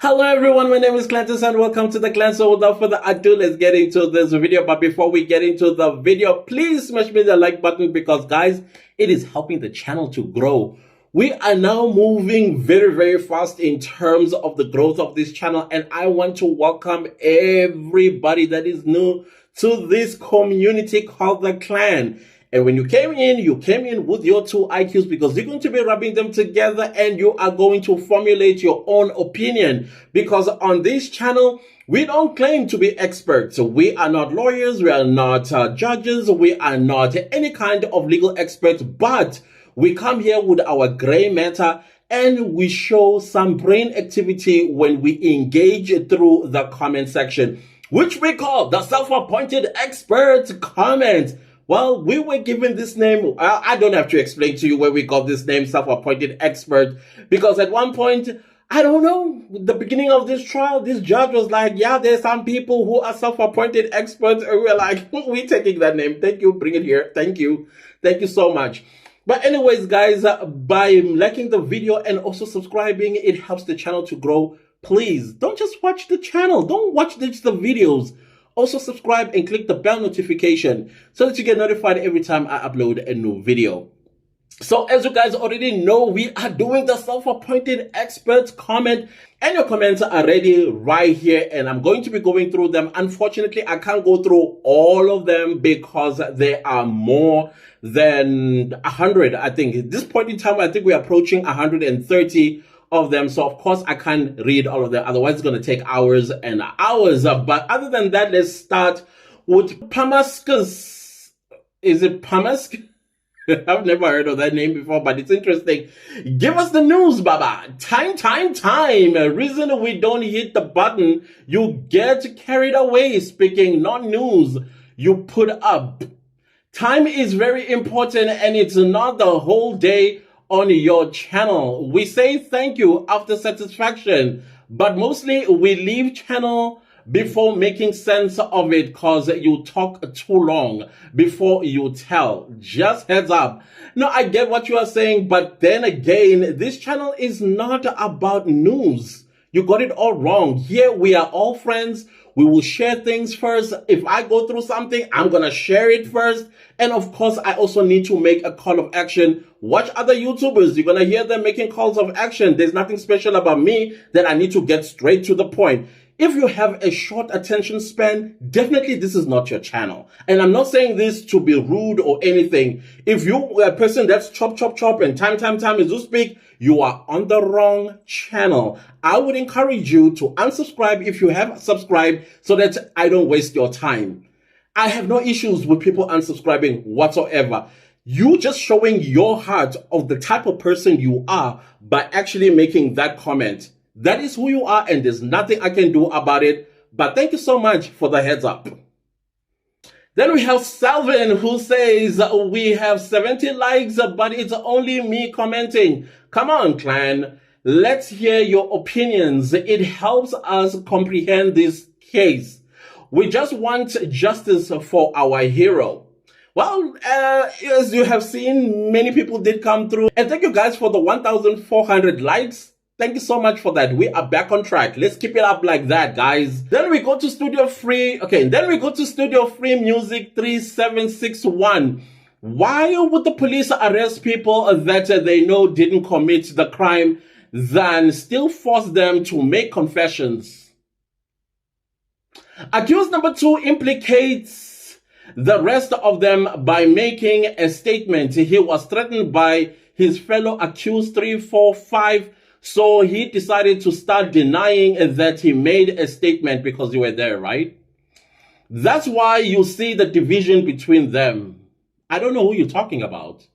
Hello everyone, my name is Clantus and welcome to the Clan. So without further ado, let's get into this video. But before we get into the video, please smash me the like button because guys, it is helping the channel to grow. We are now moving very fast in terms of the growth of this channel, and I want to welcome everybody that is new to this community called the Clan. And when you came in with your two IQs because you're going to be rubbing them together and you are going to formulate your own opinion. Because on this channel, we don't claim to be experts. We are not lawyers. We are not judges. We are not any kind of legal experts. But we come here with our gray matter and we show some brain activity when we engage through the comment section, which we call the self-appointed expert comment. Well, we were given this name. I don't have to explain to you where we got this name, self-appointed expert, because at one point, I don't know, the beginning of this trial, this judge was like, yeah, there's some people who are self-appointed experts. And we're like, we're taking that name. Thank you. Bring it here. Thank you. Thank you so much. But anyways, guys, by liking the video and also subscribing, it helps the channel to grow. Please don't just watch the channel. Don't watch just the videos. Also subscribe and click the bell notification so that you get notified every time I upload a new video. So as you guys already know, we are doing the self-appointed expert comment, and your comments are ready right here, and I'm going to be going through them. Unfortunately, I can't go through all of them because there are more than 100. I think at this point in time, I think we're approaching 130 of them. So of course I can't read all of them. Otherwise it's going to take hours and hours. But other than that, let's start with Pamascus. Is it Pamask? I've never heard of that name before, but it's interesting. Give us the news, Baba. Time. Reason we don't hit the button, you get carried away speaking non-news you put up. Time is very important, and it's not the whole day on your channel. We say thank you after satisfaction, but mostly we leave channel before making sense of it because you talk too long before you tell. Just heads up. No, I get what you are saying, but then again, this channel is not about news. You got it all wrong. Here we are all friends. We will share things first. If I go through something, I'm going to share it first. And of course, I also need to make a call of action. Watch other YouTubers. You're going to hear them making calls of action. There's nothing special about me that I need to get straight to the point. If you have a short attention span, definitely this is not your channel. And I'm not saying this to be rude or anything. If you're a person that's chop and time is to speak, you are on the wrong channel. I would encourage you to unsubscribe if you have subscribed so that I don't waste your time. I have no issues with people unsubscribing whatsoever. You just showing your heart of the type of person you are by actually making that comment. That is who you are, and there's nothing I can do about it. But thank you so much for the heads up. Then we have Salvin, who says, we have 70 likes, but it's only me commenting. Come on, Clan. Let's hear your opinions. It helps us comprehend this case. We just want justice for our hero. Well, as you have seen, many people did come through. And thank you guys for the 1,400 likes. Thank you so much for that. We are back on track. Let's keep it up like that, guys. Then we go to Studio Free. Okay, then we go to Studio Free Music 3761. Why would the police arrest people that they know didn't commit the crime than still force them to make confessions? Accused number 2 implicates the rest of them by making a statement. He was threatened by his fellow accused 3, 4, 5. So he decided to start denying that he made a statement because you were there, right? That's why you see the division between them. I don't know who you're talking about.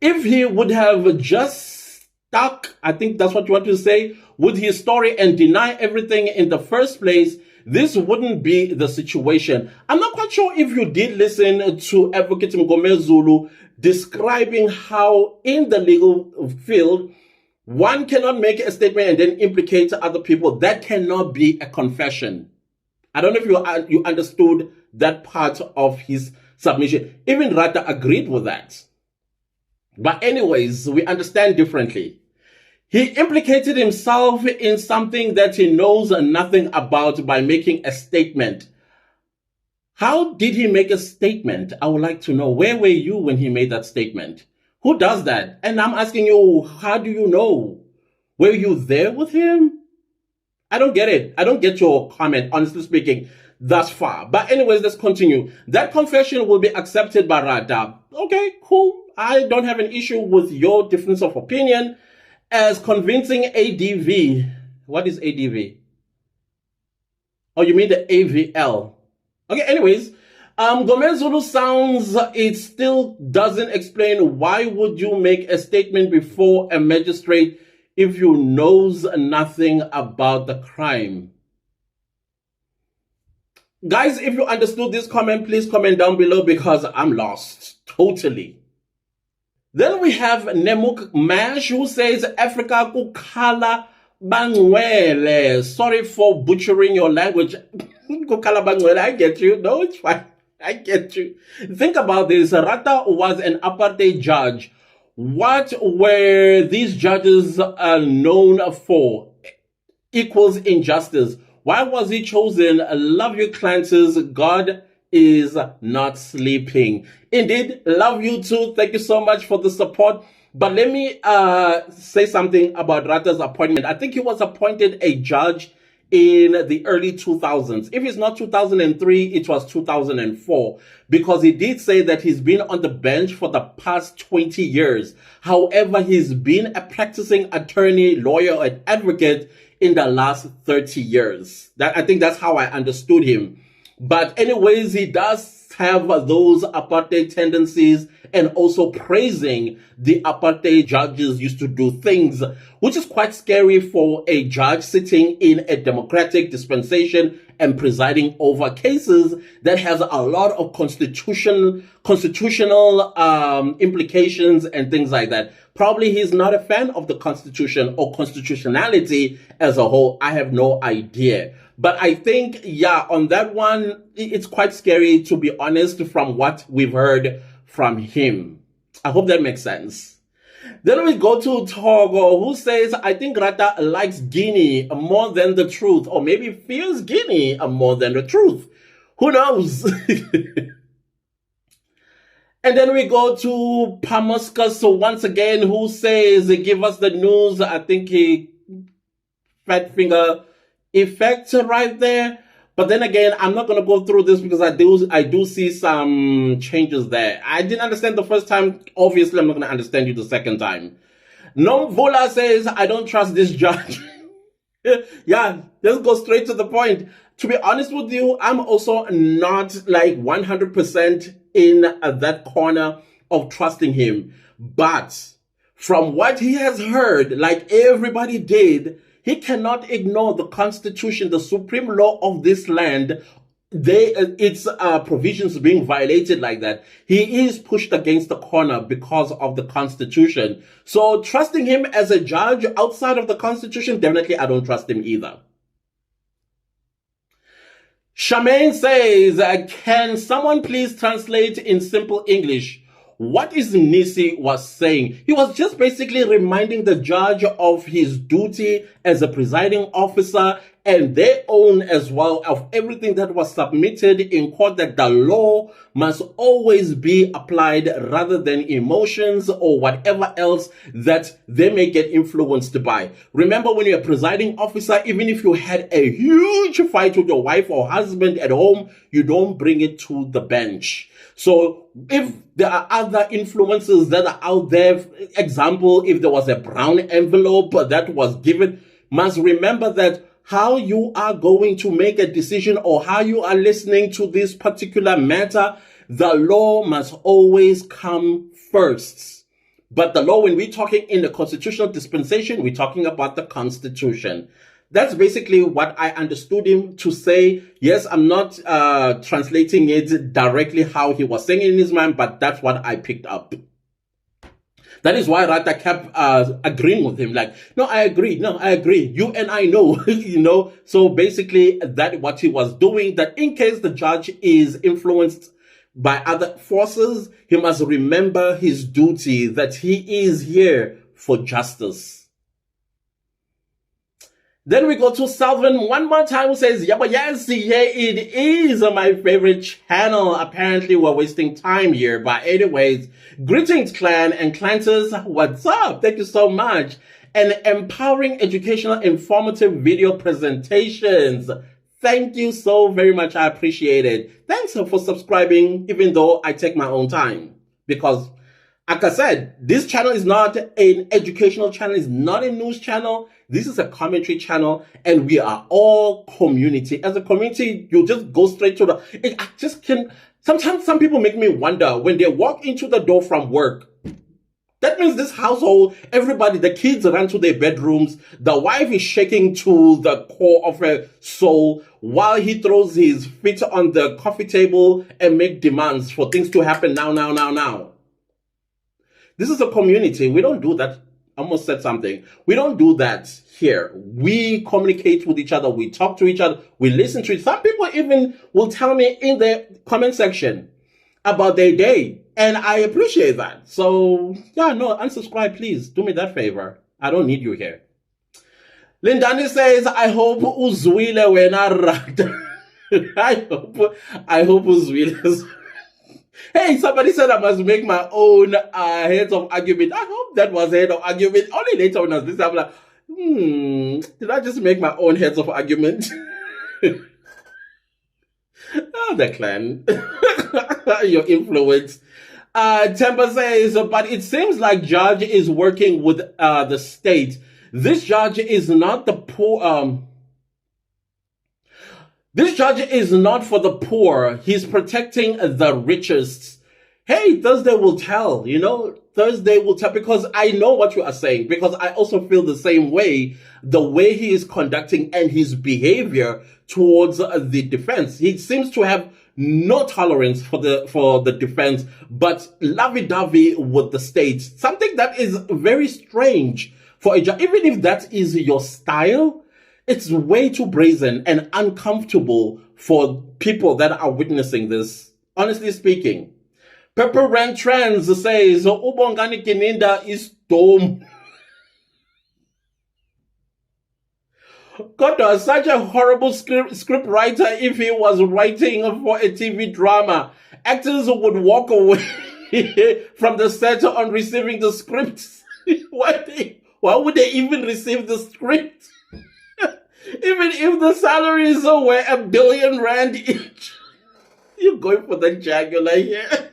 If he would have just stuck, I think that's what you want to say, with his story and deny everything in the first place, this wouldn't be the situation. I'm not quite sure if you did listen to Advocate Mgome Zulu describing how in the legal field, one cannot make a statement and then implicate other people. That cannot be a confession. I don't know if you understood that part of his submission. Even Ratha agreed with that. But anyways, we understand differently. He implicated himself in something that he knows nothing about by making a statement. How did he make a statement? I would like to know. Where were you when he made that statement? Who does that? And I'm asking you, how do you know? Were you there with him? I don't get it. I don't get your comment, honestly speaking, thus far. But anyways, let's continue. That confession will be accepted by Ratha. Okay, cool. I don't have an issue with your difference of opinion as convincing ADV. What is ADV? Oh, you mean the AVL? Okay, anyways, Gomez Zulu sounds, it still doesn't explain why would you make a statement before a magistrate if you knows nothing about the crime. Guys, if you understood this comment, please comment down below because I'm lost totally. Then we have Nemuk Mash who says Africa kukhala bangwele. Sorry for butchering your language. Kukhala bangwele, I get you. No, it's fine. I get you. Think about this. Ratha was an apartheid judge. What were these judges known for? Equals injustice. Why was he chosen? Love you, Clances. God is not sleeping. Indeed, love you too. Thank you so much for the support. But let me say something about Ratha's appointment. I think he was appointed a judge in the early 2000s. If it's not 2003, it was 2004, because he did say that he's been on the bench for the past 20 years. However, he's been a practicing attorney, lawyer, and advocate in the last 30 years. I think that's how I understood him. But anyways, he does have those apartheid tendencies and also praising the apartheid judges used to do things, which is quite scary for a judge sitting in a democratic dispensation and presiding over cases that has a lot of constitutional implications and things like that. Probably he's not a fan of the Constitution or constitutionality as a whole. I have no idea. But I think, yeah, on that one, it's quite scary, to be honest, from what we've heard from him. I hope that makes sense. Then we go to Togo, who says, I think Ratha likes Guinea more than the truth, or maybe fears Guinea more than the truth. Who knows? And then we go to Pamuskas, so once again, who says, give us the news. I think he fat finger effect right there. But then again, I'm not going to go through this because I do see some changes there. I didn't understand the first time. Obviously, I'm not going to understand you the second time. Nomvula says, I don't trust this judge. Yeah, let's go straight to the point. To be honest with you, I'm also not like 100% in that corner of trusting him. But from what he has heard, like everybody did, he cannot ignore the Constitution, the supreme law of this land. Its provisions being violated like that. He is pushed against the corner because of the Constitution. So trusting him as a judge outside of the Constitution, definitely I don't trust him either. Charmaine says, can someone please translate in simple English what is Nisi was saying? He was just basically reminding the judge of his duty as a presiding officer and their own as well of everything that was submitted in court, that the law must always be applied rather than emotions or whatever else that they may get influenced by. Remember, when you're a presiding officer, even if you had a huge fight with your wife or husband at home, you don't bring it to the bench. So if there are other influences that are out there, example, if there was a brown envelope that was given, must remember that how you are going to make a decision or how you are listening to this particular matter, the law must always come first. But the law, when we're talking in the constitutional dispensation, we're talking about the Constitution. That's basically what I understood him to say. Yes, I'm not translating it directly how he was saying it in his mind, but that's what I picked up. That is why Ratha kept agreeing with him. Like, no, I agree. No, I agree. You and I know, you know. So basically, that what he was doing, that in case the judge is influenced by other forces, he must remember his duty, that he is here for justice. Then we go to Salvin one more time, who says, yeah, but yes, yeah, it is my favorite channel. Apparently, we're wasting time here. But anyways, greetings, clan and clanters. What's up? Thank you so much. And empowering educational, informative video presentations. Thank you so very much. I appreciate it. Thanks for subscribing, even though I take my own time. Because, like I said, this channel is not an educational channel. It's not a news channel. This is a commentary channel, and we are all community. As a community, you just go straight to I just can. Sometimes some people make me wonder when they walk into the door from work. That means this household, everybody, the kids run to their bedrooms. The wife is shaking to the core of her soul while he throws his feet on the coffee table and make demands for things to happen now. This is a community. We don't do that. I almost said something. We don't do that here. We communicate with each other. We talk to each other. We listen to it. Some people even will tell me in the comment section about their day. And I appreciate that. So, yeah, no, unsubscribe, please. Do me that favor. I don't need you here. Lindani says, I hope uzwile wena Ratha. I hope uzwile. Hey, somebody said I must make my own heads of argument. I hope that was a head of argument. Only later when I was listening, I'm like, did I just make my own heads of argument? Oh, the clan. Your influence. Temper says, but it seems like Judge is working with the state. This judge is not the poor. This judge is not for the poor. He's protecting the richest. Hey, Thursday will tell, Thursday will tell, because I know what you are saying, because I also feel the same way, the way he is conducting and his behavior towards the defense. He seems to have no tolerance for the defense, but lovey-dovey with the state. Something that is very strange for a judge. Even if that is your style, it's way too brazen and uncomfortable for people that are witnessing this, honestly speaking. Pepper Rand Trans says, Ubongani Kininda is dumb. God, such a horrible script writer. If he was writing for a TV drama, actors would walk away from the set on receiving the script. Why would they even receive the script? Even if the salaries were R1 billion each, you're going for the jugular here.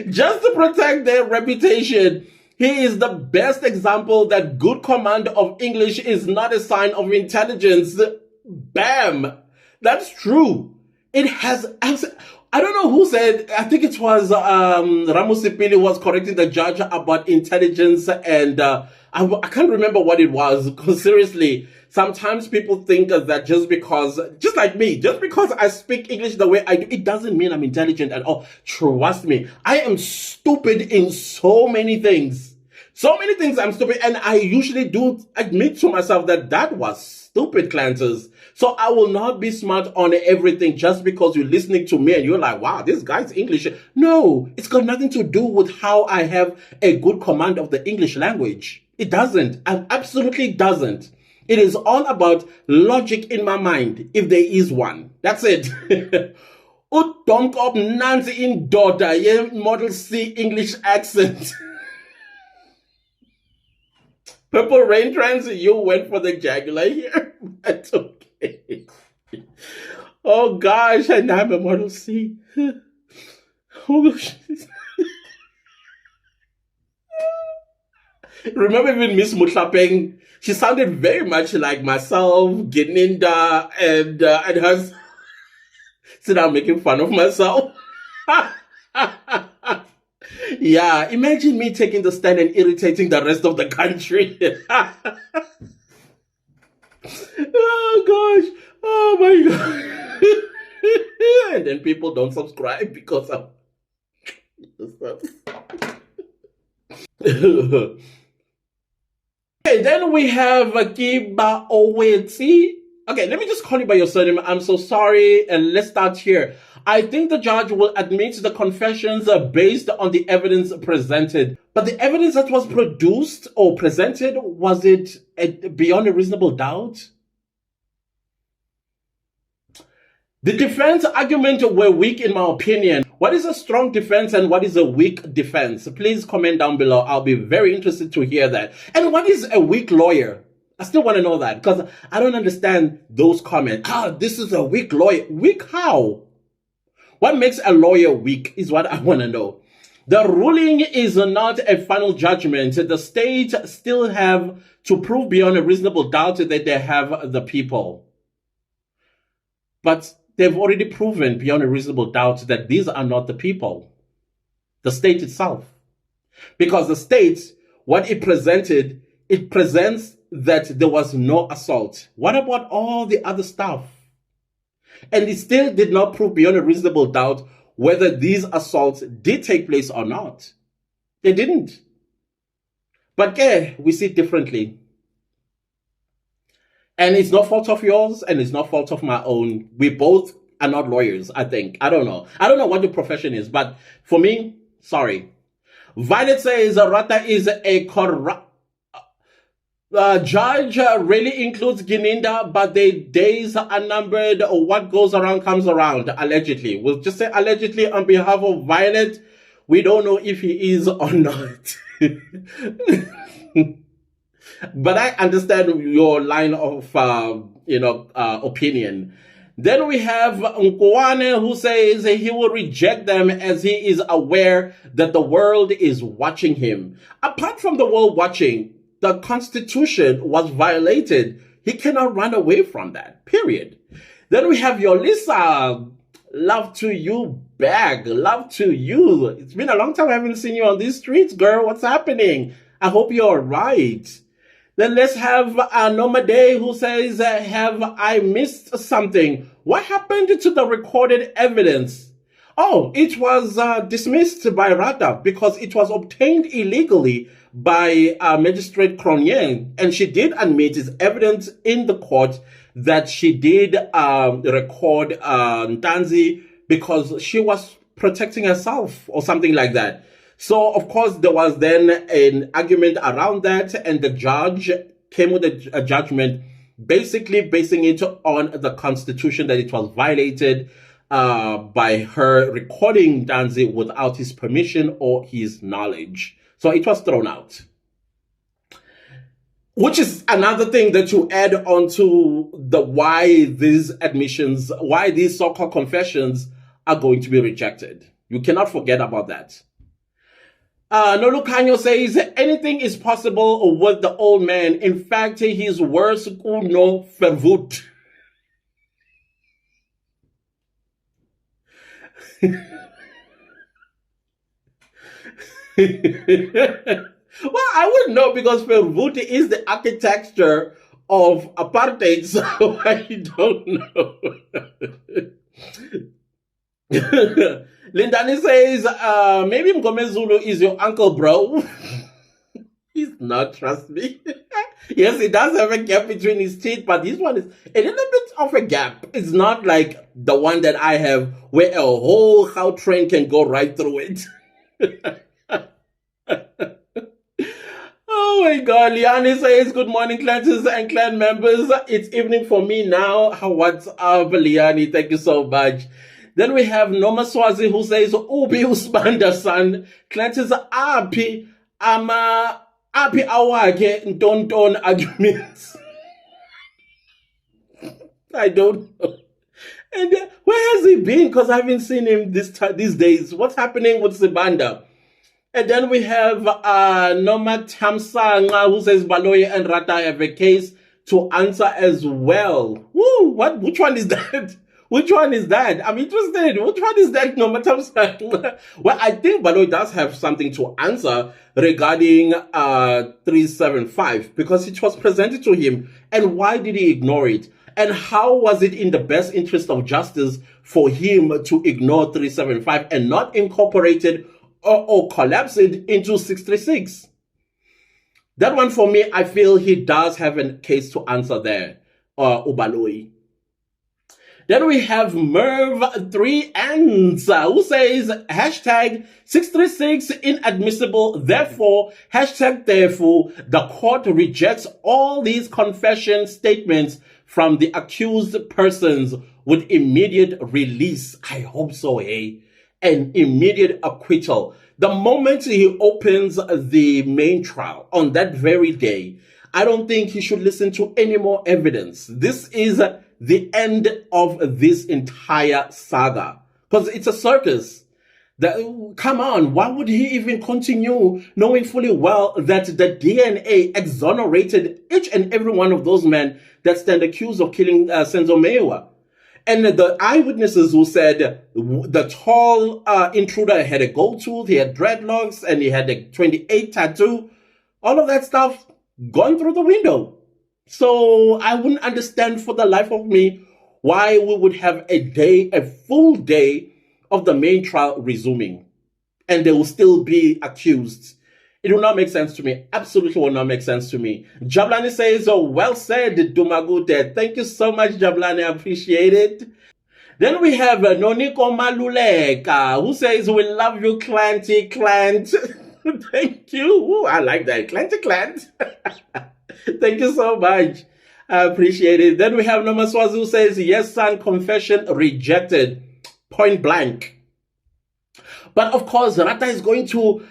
Just to protect their reputation. He is the best example that good command of English is not a sign of intelligence. Bam! That's true. It has... I don't know who said, I think it was Ramusipili was correcting the judge about intelligence, and I can't remember what it was, because seriously, sometimes people think that just like me, just because I speak English the way I do, it doesn't mean I'm intelligent at all. Trust me, I am stupid in so many things. So many things I'm stupid, and I usually do admit to myself that was stupid, clanters. So I will not be smart on everything just because you're listening to me and you're like, wow, this guy's English. No, it's got nothing to do with how I have a good command of the English language. It doesn't. It absolutely doesn't. It is all about logic in my mind, if there is one. That's it. Udonk up Nancy in daughter, yeah, Model C English accent. Purple Rain Trans, you went for the jugular here. That's okay. Oh gosh, and I'm a Model C. Oh gosh. Remember even Miss Mutlapeng? She sounded very much like myself, Geninda, and her. So now I'm making fun of myself. Yeah, imagine me taking the stand and irritating the rest of the country. Oh gosh. Oh my god. And then people don't subscribe because of Okay, then we have Kiba Owetsi. Okay, let me just call you by your surname. I'm so sorry. And let's start here. I think the judge will admit the confessions based on the evidence presented. But the evidence that was produced or presented, was it beyond a reasonable doubt? The defense argument were weak in my opinion. What is a strong defense and what is a weak defense? Please comment down below. I'll be very interested to hear that. And what is a weak lawyer? I still want to know that because I don't understand those comments. This is a weak lawyer. Weak how? What makes a lawyer weak is what I want to know. The ruling is not a final judgment. The state still have to prove beyond a reasonable doubt that they have the people. But they've already proven beyond a reasonable doubt that these are not the people. The state itself. Because the state, what it presented, it presents that there was no assault. What about all the other stuff? And it still did not prove beyond a reasonable doubt whether these assaults did take place or not. They didn't. But we see it differently. And it's no fault of yours, and it's no fault of my own. We both are not lawyers, I think. I don't know. I don't know what the profession is, but for me, sorry. Violet says Ratha is a corrupt judge really includes Gininda, but the days are numbered. What goes around comes around, allegedly. We'll just say allegedly on behalf of Violet. We don't know if he is or not. But I understand your line of, opinion. Then we have Nkwane, who says he will reject them as he is aware that the world is watching him. Apart from the world watching, the Constitution was violated. He cannot run away from that, period. Then we have Yolisa. Love to you back. Love to you. It's been a long time I haven't seen you on these streets, girl. What's happening? I hope you're all right. Then let's have Nomade, who says, have I missed something? What happened to the recorded evidence? Oh, it was dismissed by Ratha because it was obtained illegally by Magistrate Cronien, and she did admit it's evidence in the court that she did record Ntanzi because she was protecting herself or something like that. So, of course, there was then an argument around that, and the judge came with a judgment basically basing it on the Constitution, that it was violated by her recording Ntanzi without his permission or his knowledge. So it was thrown out. Which is another thing that you add on to why these admissions, why these so-called confessions are going to be rejected. You cannot forget about that. Nolukanyo says, anything is possible with the old man. In fact, he's worse kuno fervut. Well, I wouldn't know because Fervut is the architecture of apartheid, so I don't know. Lindani says, maybe Mgomezulu is your uncle, bro. He's not, trust me. Yes, he does have a gap between his teeth, but this one is a little bit of a gap. It's not like the one that I have where a whole cow train can go right through it. Oh my God, Liani says, good morning, clans and clan members. It's evening for me now. What's up, Liani? Thank you so much. Then we have Noma Swazi, who says, Ubi Usbanda son, clans api ama api awake ntonton arguments. I don't know. And where has he been? Because I haven't seen him these days. What's happening with Sibanda? And then we have Noma Tamsanga, who says Baloyi and Ratha have a case to answer as well. Woo, what? Which one is that? Which one is that? I'm interested. Which one is that, Noma Tamsanga? Well, I think Baloyi does have something to answer regarding 375 because it was presented to him. And why did he ignore it? And how was it in the best interest of justice for him to ignore 375 and not incorporate it or collapse it into 636? That one for me, I feel he does have a case to answer there, Ubaloyi. Then we have Merv3Ants who says hashtag 636 inadmissible. Therefore, hashtag therefore, the court rejects all these confession statements from the accused persons with immediate release. I hope so, eh? An immediate acquittal. The moment he opens the main trial on that very day, I don't think he should listen to any more evidence. This is the end of this entire saga. Because it's a circus. Come on, why would he even continue knowing fully well that the DNA exonerated each and every one of those men that stand accused of killing Senzo Mewa? And the eyewitnesses who said the tall intruder had a gold tooth, he had dreadlocks, and he had a 28 tattoo, all of that stuff gone through the window. So I wouldn't understand for the life of me why we would have a full day of the main trial resuming, and they will still be accused. It will not make sense to me. Absolutely will not make sense to me. Jablani says, oh, well said, Dumagute. Thank you so much, Jablani. I appreciate it. Then we have Noniko Maluleka, who says, we love you, Clanty Clant. Thank you. Ooh, I like that. Clanty Clant. Thank you so much. I appreciate it. Then we have Nomaswazi who says, yes, son, confession rejected. Point blank. But of course, Ratha is going to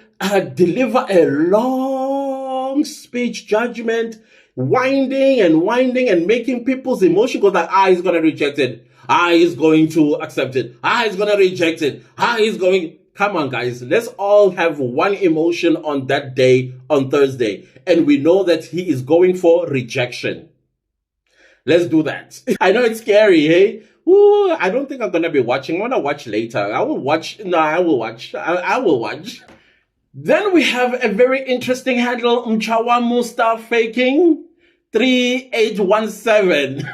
deliver a long speech judgment, winding and making people's emotion go like, he's going to reject it. He's going to accept it. He's going to reject it. He's going... Come on, guys. Let's all have one emotion on that day, on Thursday. And we know that he is going for rejection. Let's do that. I know it's scary, hey? Ooh, I don't think I'm going to be watching. I'm going to watch later. I will watch. No, I will watch. I will watch. Then we have a very interesting handle, Mchawa Musta Faking 3817.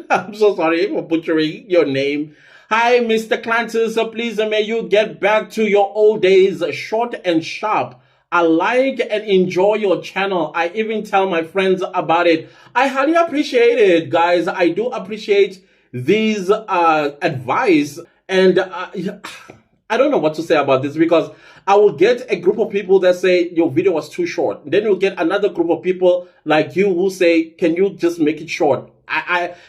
I'm so sorry for butchering your name. Hi, Mr. Clancy, so please may you get back to your old days, short and sharp. I like and enjoy your channel. I even tell my friends about it. I highly appreciate it, guys. I do appreciate these advice. And I don't know what to say about this, because I will get a group of people that say your video was too short. Then you'll get another group of people like you who say, can you just make it short?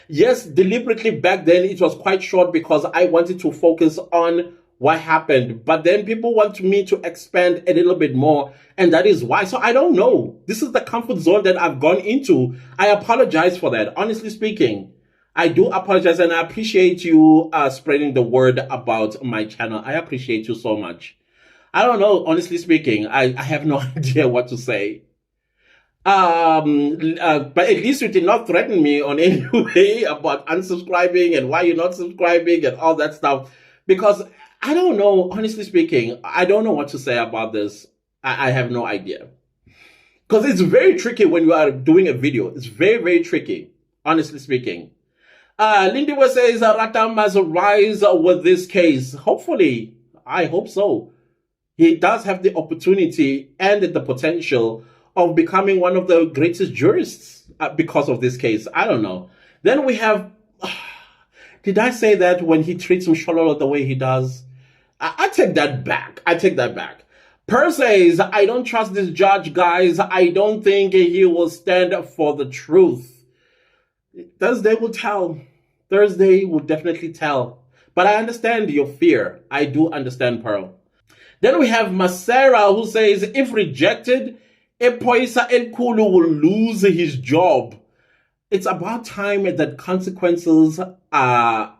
Yes, deliberately back then it was quite short because I wanted to focus on what happened. But then people want me to expand a little bit more, and that is why. So I don't know. This is the comfort zone that I've gone into. I apologize for that. Honestly speaking, I do apologize, and I appreciate you spreading the word about my channel. I appreciate you so much. I don't know. Honestly speaking, I have no idea what to say. But at least you did not threaten me on any way about unsubscribing and why you're not subscribing and all that stuff, because I don't know, honestly speaking, I don't know what to say about this. I have no idea, because it's very tricky when you are doing a video. It's very, very tricky, honestly speaking. Lindy was says Ratha must rise with this case. Hopefully, I hope so. He does have the opportunity and the potential of becoming one of the greatest jurists because of this case. I don't know. Then we have, did I say that when he treats Mshololo the way he does? I take that back. I take that back. Per says, I don't trust this judge, guys. I don't think he will stand for the truth. Thursday will tell. Thursday will definitely tell. But I understand your fear. I do understand, Pearl. Then we have Masera who says, if rejected, Epoisa Elkulu will lose his job. It's about time that consequences are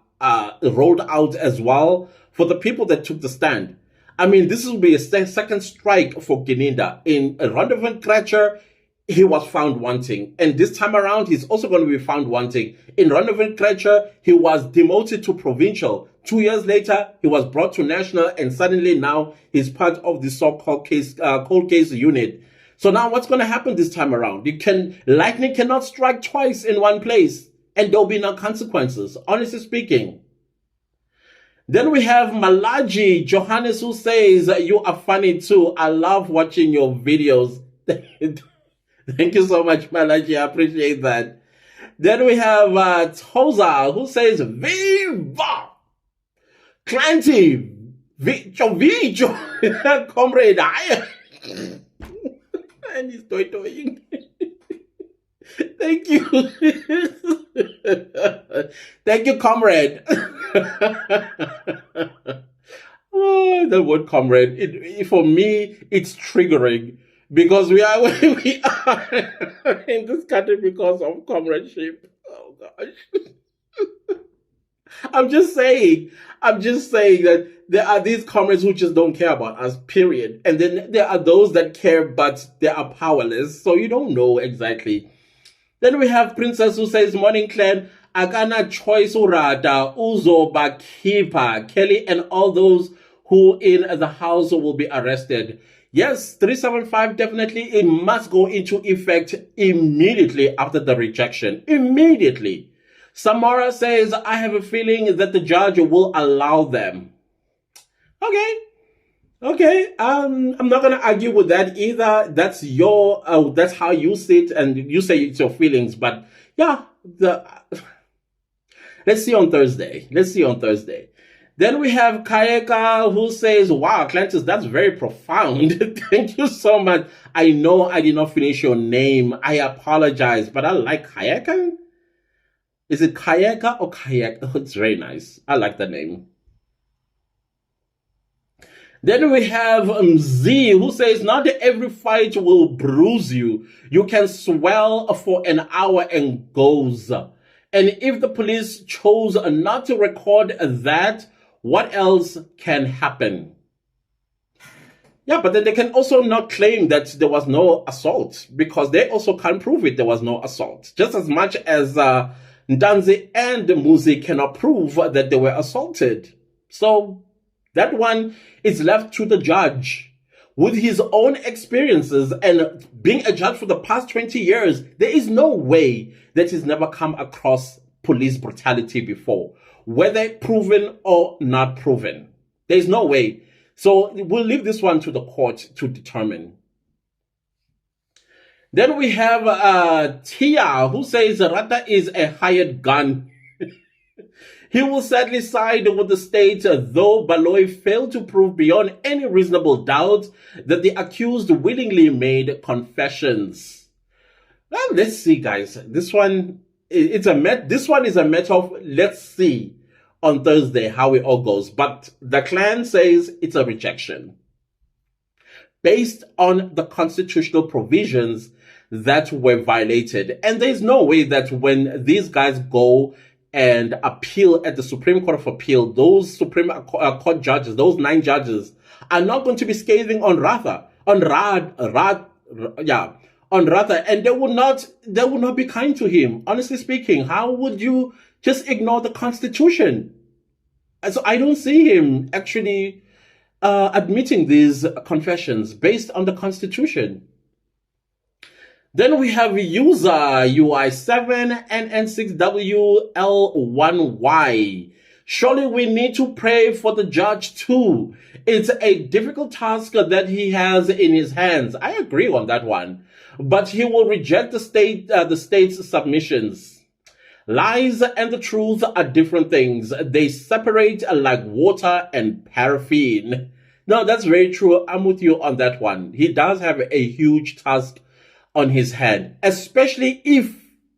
rolled out as well for the people that took the stand. I mean, this will be a second strike for Gininda. In Rondevent Kretcher, he was found wanting. And this time around, he's also going to be found wanting. In Rondevent Kretcher, he was demoted to provincial. 2 years later, he was brought to national, and suddenly now he's part of the so-called cold case unit. So now what's going to happen this time around? Lightning cannot strike twice in one place, and there'll be no consequences, honestly speaking. Then we have Malaji Johannes who says, you are funny too. I love watching your videos. Thank you so much, Malaji. I appreciate that. Then we have Toza, who says, Viva! Clancy! Vicho! Comrade, and he's doing. Thank you. Thank you, comrade. Oh, the word comrade, for me, it's triggering because we are where we are in this country because of comradeship. Oh, gosh. I'm just saying that there are these comrades who just don't care about us, period. And then there are those that care, but they are powerless. So you don't know exactly. Then we have Princess who says, morning clan, Agana choice urata, Uzo Bakipa, Kelly and all those who in the house will be arrested. Yes, 375 definitely, it must go into effect immediately after the rejection. Immediately. Samara says, I have a feeling that the judge will allow them. Okay, I'm not gonna argue with that either. That's that's how you see it, and you say it's your feelings. But yeah, let's see on Thursday. Then we have Kayeka who says, wow, Clantis, that's very profound. Thank you so much. I know I did not finish your name. I apologize, but I like Kayeka. Is it Kayeka or Kayak? Oh, it's very nice. I like the name. Then we have Z who says, not every fight will bruise you. You can swell for an hour and goes. And if the police chose not to record that, what else can happen? Yeah, but then they can also not claim that there was no assault because they also can't prove it. There was no assault. Just as much as Ndanzi and Muzi cannot prove that they were assaulted. So that one is left to the judge. With his own experiences and being a judge for the past 20 years, there is no way that he's never come across police brutality before, whether proven or not proven. There's no way. So we'll leave this one to the court to determine. Then we have Tia, who says Ratha is a hired gun. He will sadly side with the state, though Baloy failed to prove beyond any reasonable doubt that the accused willingly made confessions. Well, let's see, guys. This one is a matter of let's see on Thursday how it all goes. But the clan says it's a rejection based on the constitutional provisions that were violated. And there's no way that when these guys go and appeal at the Supreme Court of Appeal, those Supreme Court judges, those 9 judges, are not going to be scathing on Ratha, on Ratha, and they will not be kind to him. Honestly speaking, how would you just ignore the Constitution? And so I don't see him actually admitting these confessions based on the Constitution. Then we have user UI7 NN6WL1Y. Surely we need to pray for the judge too. It's a difficult task that he has in his hands. I agree on that one. But he will reject the state's submissions. Lies and the truth are different things. They separate like water and paraffin. No, that's very true. I'm with you on that one. He does have a huge task on his head, especially if,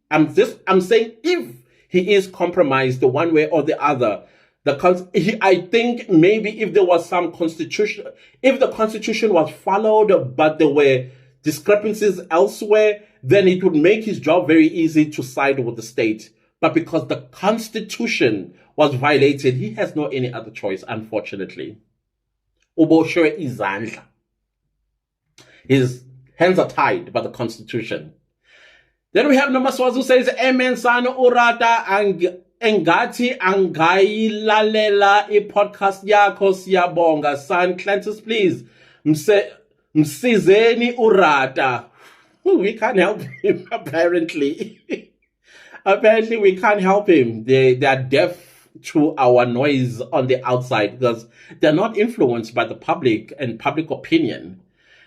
I'm saying if he is compromised the one way or the other. I think maybe if there was some constitution, if the Constitution was followed, but there were discrepancies elsewhere, then it would make his job very easy to side with the state. But because the Constitution was violated, he has no any other choice, unfortunately. Uboshe izandla. His hands are tied by the Constitution. Then we have Namaswazi who says, Amen, son, urata, engati, angayilalela, podcast yako siyabonga, son, Clantis, please. Msizeni urata. We can't help him, apparently. Apparently, we can't help him. They are deaf to our noise on the outside because they're not influenced by the public and public opinion.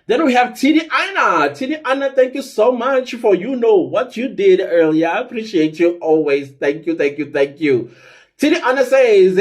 Then we have TD Anna. TD Anna, thank you so much for what you did earlier. I appreciate you always. Thank you, thank you, thank you. TD Anna says,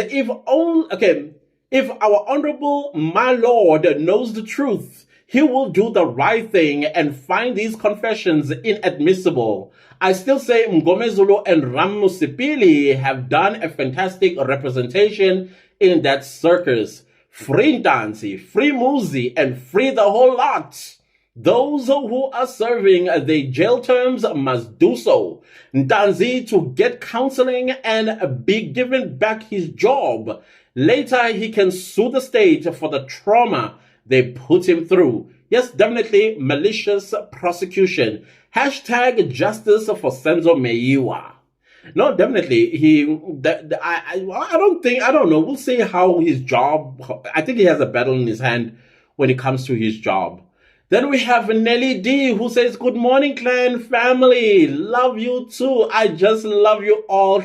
if our honorable my lord knows the truth, he will do the right thing and find these confessions inadmissible. I still say Mgomezulu and Ramusipili have done a fantastic representation in that circus. Free Ntanzi, free Muzi, and free the whole lot. Those who are serving the jail terms must do so. Ntanzi to get counseling and be given back his job. Later, he can sue the state for the trauma they put him through. Yes, definitely malicious prosecution. Hashtag justice for Senzo Meyiwa. No, definitely. I don't know. We'll see how his job, I think he has a battle in his hand when it comes to his job. Then we have Nelly D who says, good morning, clan family. Love you too. I just love you all.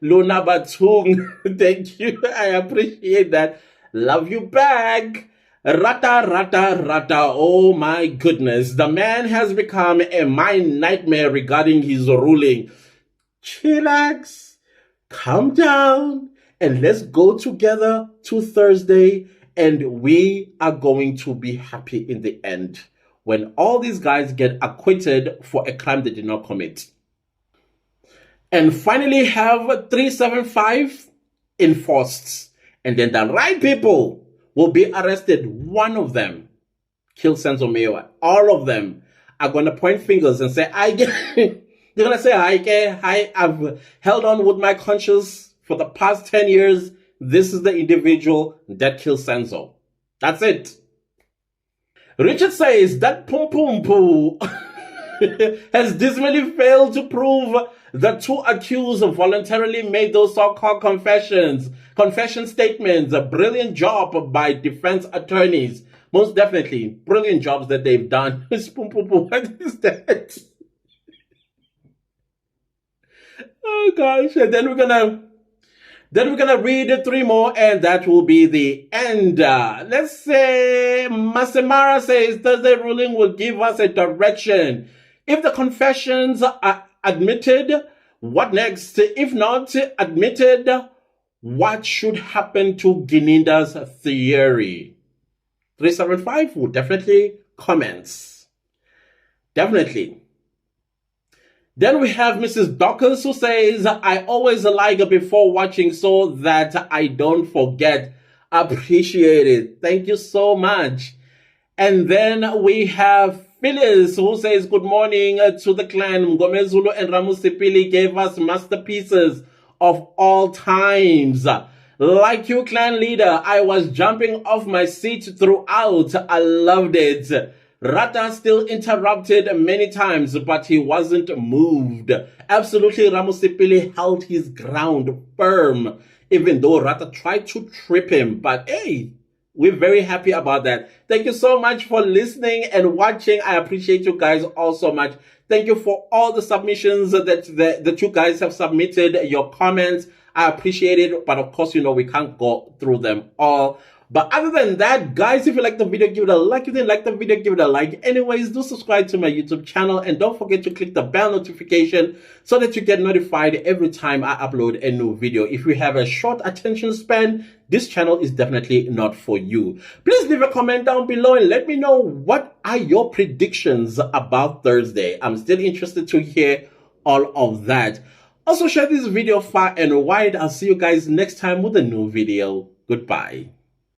Luna Batung. Thank you. I appreciate that. Love you back. Ratha, Ratha, Ratha. Oh my goodness. The man has become my nightmare regarding his ruling. Chillax, calm down, and let's go together to Thursday, and we are going to be happy in the end when all these guys get acquitted for a crime they did not commit. And finally have 375 enforced, and then the right people will be arrested. One of them killed Senzo Meyiwa. All of them are going to point fingers and say, I get... They're going to say, I've held on with my conscience for the past 10 years. This is the individual that killed Senzo. That's it. Richard says that Pum Pum Poo has dismally failed to prove the two accused voluntarily made those so-called confession statements. A brilliant job by defense attorneys. Most definitely, brilliant jobs that they've done. Pum Pum Poo, what is that? Oh gosh, and then we're gonna read 3 more, and that will be the end. Let's say Masemara says Thursday ruling will give us a direction. If the confessions are admitted, what next? If not admitted, what should happen to Gininda's theory? 375 will definitely comments. Definitely. Then we have Mrs. Dawkins who says, I always like before watching so that I don't forget. Appreciate it. Thank you so much. And then we have Phyllis who says, good morning to the clan. Mgomezulu and Ramusipili gave us masterpieces of all times. Like you, clan leader, I was jumping off my seat throughout. I loved it. Ratha still interrupted many times, but he wasn't moved. Absolutely, Ramusipili held his ground firm, even though Ratha tried to trip him. But hey, we're very happy about that. Thank you so much for listening and watching. I appreciate you guys all so much. Thank you for all the submissions that you guys have submitted, your comments. I appreciate it. But of course, we can't go through them all. But other than that, guys, if you like the video, give it a like. If you didn't like the video, give it a like. Anyways, do subscribe to my YouTube channel. And don't forget to click the bell notification so that you get notified every time I upload a new video. If you have a short attention span, this channel is definitely not for you. Please leave a comment down below and let me know what are your predictions about Thursday. I'm still interested to hear all of that. Also, share this video far and wide. I'll see you guys next time with a new video. Goodbye.